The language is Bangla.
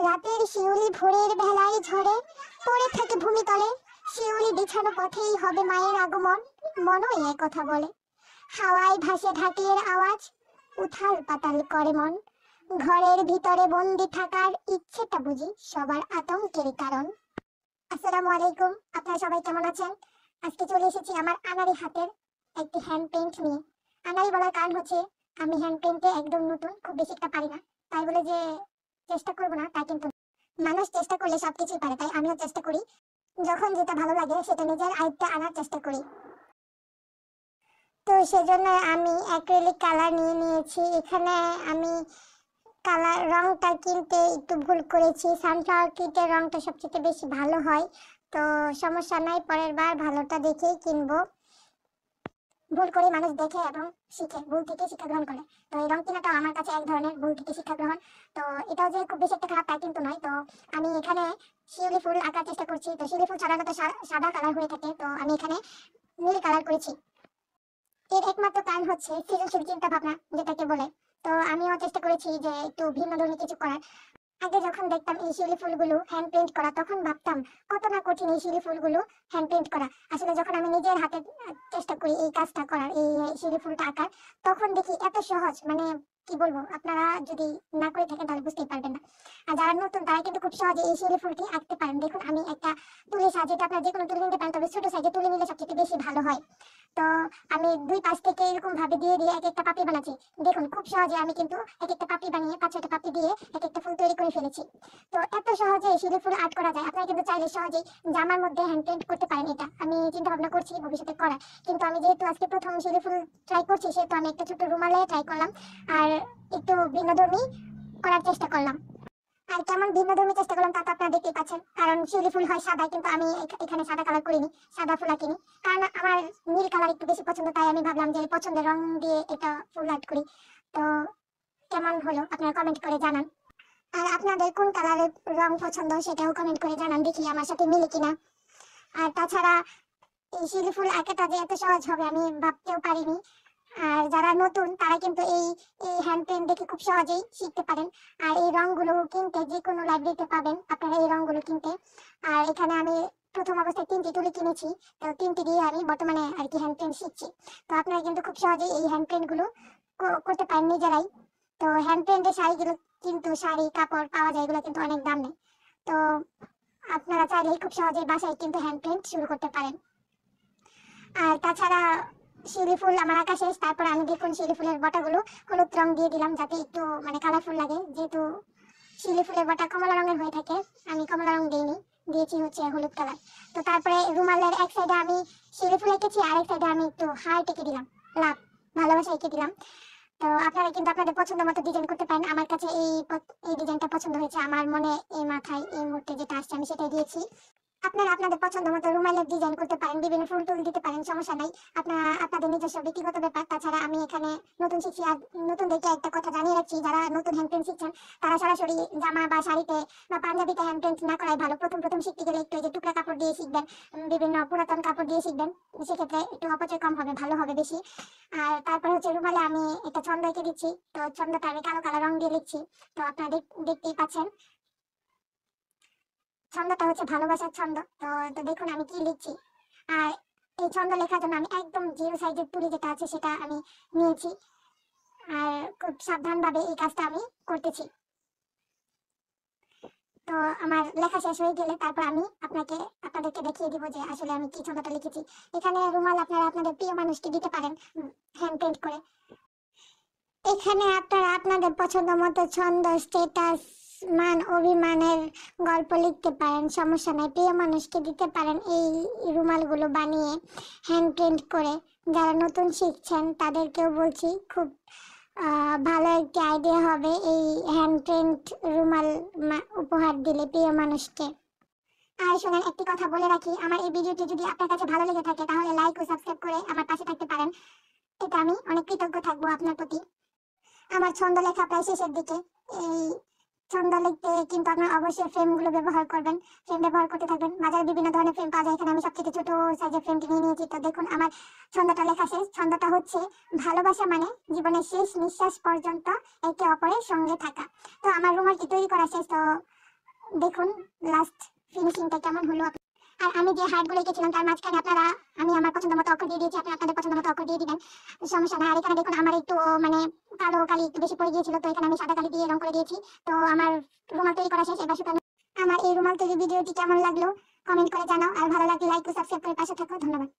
রাতের শিউলি ভোরের বেলায় ঝরে পড়ে থাকে ভূমিতলে। শিউলি বিছানো পথেই হবে মায়ের আগমন, মনই এ কথা বলে। হাওয়ায় ভাসে ঢাকের আওয়াজ, উথাল পাতাল করে মন। ঘরের ভিতরে বন্দি থাকার ইচ্ছেটা বুঝি সবার আতঙ্কের কারণ। আসসালামু আলাইকুম, আপনারা সবাই কেমন আছেন? আজকে চলে এসেছি আমার আনারি হাতের একটি হ্যান্ড পেইন্ট নিয়ে। আনারি বলার কারণ হচ্ছে আমি হ্যান্ড পেইন্টে একদম নতুন, খুব বেশি একটা পারি না। তাই বলে যে চেষ্টা করবো না তা কিন্তু না। মানুষ চেষ্টা করলে সবকিছুই পারে, তাই আমিও চেষ্টা করি। যখন যেটা ভালো লাগে সেটা নিজের আয়ত্তে আনার চেষ্টা করি। তো সেজন্য আমি অ্যাক্রিলিক কালার নিয়ে নিয়েছি। এখানে আমি কালার রংটা কিনতে একটু ভুল করেছি। সানফ্লাওয়ার কিটের রংটা সবচেয়ে বেশি ভালো হয়, তো সমস্যা নাই, পরের বার ভালোটা দেখেই কিনবো। ভুল করে মানুষ দেখে এবং শিখে, ভুল থেকে শিক্ষা গ্রহণ করে। তো এই রং কেনাটাও আমার কাছে এক ধরনের ভুল থেকে শিক্ষা গ্রহণ। তো এটাও যে খুব বেশি একটা খারাপ তা কিন্তু নয়। তো আমি এখানে শিউলি ফুল আঁকার চেষ্টা করছি। তো শিউলি ফুল সাধারণত সাদা কালার হয়ে থাকে, তো আমি এখানে নীল কালার করেছি। এর একমাত্র কারণ হচ্ছে সৃজনশীল চিন্তা ভাবনা যেটাকে বলে। তো আমিও চেষ্টা করেছি যে একটু ভিন্ন ধরনের কিছু করার। আগে যখন দেখতাম এই শিউলি ফুলগুলো হ্যান্ড পেইন্ট করা, তখন ভাবতাম কত না কঠিন এই শিউলি ফুলগুলো হ্যান্ড পেইন্ট করা। আসলে যখন আমি নিজের হাতে চেষ্টা করি এই কাজটা করার, এই শিউলি ফুলটা আঁকার, তখন দেখি এত সহজ, মানে কি বলবো, আপনারা যদি না করে থাকেন তাহলে বুঝতেই পারবেন না। আর যারা নতুন তারা কিন্তু খুব সহজে এই শিউলি ফুলটি আঁকতে পারেন। দেখুন আমি একটা তুলি সাজিয়ে, আপনারা যে কোনো তুলি নিতে পারেন, তবে ছোট সাইজে তুলি নিলে সবচেয়ে বেশি ভালো হয়। তো আমি দুই পাশ থেকে এরকম ভাবে দিয়ে দিয়ে এক একটা পাপড়ি বানাচ্ছি। দেখুন খুব সহজে আমি কিন্তু এক একটা পাপড়ি বানিয়ে 5-6টা পাপড়ি দিয়ে এক একটা ফুল তৈরি করে ফেলেছি। তো এত সহজে শিউলি ফুল আর্ট করা যায়। আপনারা কিন্তু চাইলে সহজেই জামার মধ্যে হ্যান্ড পেইন্ট করতে পারেন। এটা আমি চিন্তা ভাবনা করছি ভবিষ্যতে করার, কিন্তু আমি যেহেতু আজকে প্রথম শিউলি ফুল ট্রাই করছি, সেহেতু আমি একটা ছোট রুমালে ট্রাই করলাম আর একটু ভিন্নধর্মী করার চেষ্টা করলাম। আর কেমন ভিন্নধর্মী চেষ্টা করলাম তা তো আপনারা দেখতেই পাচ্ছেন, কারণ শিউলি ফুল হয় সাদা, কিন্তু আমি এখানে সাদা কালার করিনি, সাদা ফুল আঁকিনি, কারণ আমার নীল কালার একটু বেশি পছন্দ। তাই আমি ভাবলাম যে পছন্দের রং দিয়ে এটা ফুল আর্ট করি। তো কেমন হলো আপনারা কমেন্ট করে জানান। আর আপনাদের কোন কালারের রং পছন্দ সেটাও কমেন্ট করে জানান, দেখি আমার সাথে মিলে কিনা। আর তাছাড়া এই শিউলি ফুল আঁকাটা যে এত সহজ হবে আমি ভাবতেও পারিনি। আর যারা নতুন তারা কিন্তু এই এই হ্যান্ড পেইন্ট দেখে খুব সহজেই শিখতে পারেন। আর এই রংগুলো কিনতে যে কোনো লাইব্রেরিতে পাবেন আপনারা এই রংগুলো কিনতে। আর এখানে আমি প্রথম অবস্থায় 3টি তুলি কিনেছি, তো 3টি দিয়ে আমি বর্তমানে আর কি হ্যান্ড পেইন্ট শিখছি। তো আপনারা কিন্তু খুব সহজেই এই হ্যান্ড পেইন্ট গুলো করতে পারেন নিজেরাই। তো হ্যান্ড পেইন্টের শাড়িগুলো কিন্তু, শাড়ি কাপড় পাওয়া যায়, এগুলো কিন্তু অনেক দাম নেই। তো আপনারা চাইলেই খুব সহজেই বাসায় কিন্তু হ্যান্ড পেইন্ট শুরু করতে পারেন। আর তাছাড়া শিউলি ফুল আমার আঁকা শেষ। তারপর আমি দেখুন শিউলি ফুলের বটাগুলো হলুদ রং দিয়ে দিলাম, যাতে একটু মানে কালারফুল লাগে। যেহেতু শিউলি ফুলের বটা কমলা রঙের হয়ে থাকে, আমি কমলা রং দিইনি, দিয়েছি হচ্ছে হলুদ কালার। তো তারপরে রুমালের এক সাইডে আমি শিউলি ফুল এঁকেছি, আর এক সাইডে আমি একটু হার্ট এঁকে দিলাম, লাভ, ভালোবাসা এঁকে দিলাম। তো আপনারা কিন্তু আপনাদের পছন্দ মতো ডিজাইন করতে পারেন। আমার কাছে এই ডিজাইনটা পছন্দ হয়েছে, আমার মনে এই মাথায় এই মুহূর্তে যেটা আসছে আমি সেটাই দিয়েছি। আপনারা আপনাদের পছন্দ মতো রুমালের ডিজাইন করতে পারেন, বিভিন্ন ফুল টুল দিতে পারেন, সমস্যা নাই। আপনারা আপনাদের নিজস্ব ব্যক্তিগত ব্যাপার। তাছাড়া আমি এখানে নতুন শিখছি, আর নতুনদেরকে একটা কথা জানিয়ে রাখছি, যারা নতুন হ্যান্ড পেইন্ট শিখছেন তারা সরাসরি জামা বা শাড়িতে বা পাঞ্জাবিতে হ্যান্ড পেইন্ট না করাই ভালো। প্রথম প্রথম শিখতে গেলে একটু যে টুকরা কাপড় দিয়ে শিখবেন, বিভিন্ন পুরাতন কাপড় দিয়ে শিখবেন, সেক্ষেত্রে একটু অপচয় কম হবে, ভালো হবে বেশি। আর তারপর হচ্ছে রুমালে আমি একটা ছন্দ এঁকে দিচ্ছি। তো ছন্দটা আমি কালো কালো রং দিয়ে লিখছি। তো আপনারা দেখতেই পাচ্ছেন ছন্দটা হচ্ছে ভালোবাসার ছন্দ। তো দেখুন আমি কি লিখছি। আর এই ছন্দ লেখার জন্য আমি একদম জিরো সাইজের তুলি যেটা আছে সেটা আমি নিয়েছি, আর খুব সাবধান ভাবে এই কাজটা আমি করতেছি। তো আমার লেখা শেষ হয়ে গেলে তারপর আমি আপনাদেরকে দেখিয়ে দিব যে আসলে আমি কি ছন্দটা লিখেছি। এখানে রুমাল আপনারা আপনাদের প্রিয় মানুষকে দিতে পারেন হ্যান্ড পেইন্ট করে। এখানে আপনারা আপনাদের পছন্দ মতো ছন্দ, স্ট্যাটাস, মান অভিমানের গল্প লিখতে পারেন, সমস্যা নাই। প্রিয় মানুষকে দিতে পারেন এই রুমালগুলো বানিয়ে হ্যান্ড প্রিন্ট করে। যারা নতুন শিখছেন তাদেরকেও বলছি, খুব ভালো একটি আইডিয়া হবে এই হ্যান্ড প্রিন্ট রুমাল উপহার দিলে প্রিয় মানুষকে। আর শুনেন, একটি কথা বলে রাখি, আমার এই ভিডিওটি যদি আপনার কাছে ভালো লেগে থাকে তাহলে লাইক ও সাবস্ক্রাইব করে আমার পাশে থাকতে পারেন। এটা আমি অনেক কৃতজ্ঞ থাকবো আপনার প্রতি। আমার ছন্দ লেখা প্রায় শেষের দিকে। এই ছন্দ লিখতে কিন্তু আপনার অবশ্যই ফ্রেমগুলো ব্যবহার করবেন, ফ্রেম ব্যবহার করতে থাকবেন। বাজারে বিভিন্ন ধরনের ফ্রেম পাওয়া যায়, এখানে আমি সবথেকে ছোট সাইজের ফ্রেমটি নিয়ে নিয়েছি। তো দেখুন আমার ছন্দটা লেখা শেষ। ছন্দটা হচ্ছে ভালোবাসা মানে জীবনের শেষ নিঃশ্বাস পর্যন্ত একে অপরের সঙ্গে থাকা। তো আমার রুমালটি তৈরি করা শেষ। তো দেখুন লাস্ট ফিনিশিংটা কেমন হলো। আর আমি যে হার্টগুলো এঁকেছিলাম তার মাঝখানে আপনারা, আমি আমার পছন্দ মতো অক্ষর দিয়ে দিয়েছি, আপনারা আপনাদের পছন্দ মতো অক্ষর দিয়ে দিবেন, সমস্যা নাই। আর এখানে দেখুন আমার একটু মানে কালো কালি একটু বেশি পড়ে গিয়েছিল, তো এখানে আমি সাদা কালি দিয়ে রং করে দিয়েছি। তো আমার রুমাল তৈরি করা শেষ, এবার শুধু আমার এই রুমাল তৈরি ভিডিওটি কেমন লাগলো কমেন্ট করে জানাও, আর ভালো লাগলে লাইক ও সাবস্ক্রাইব করে পাশে থাকো। ধন্যবাদ।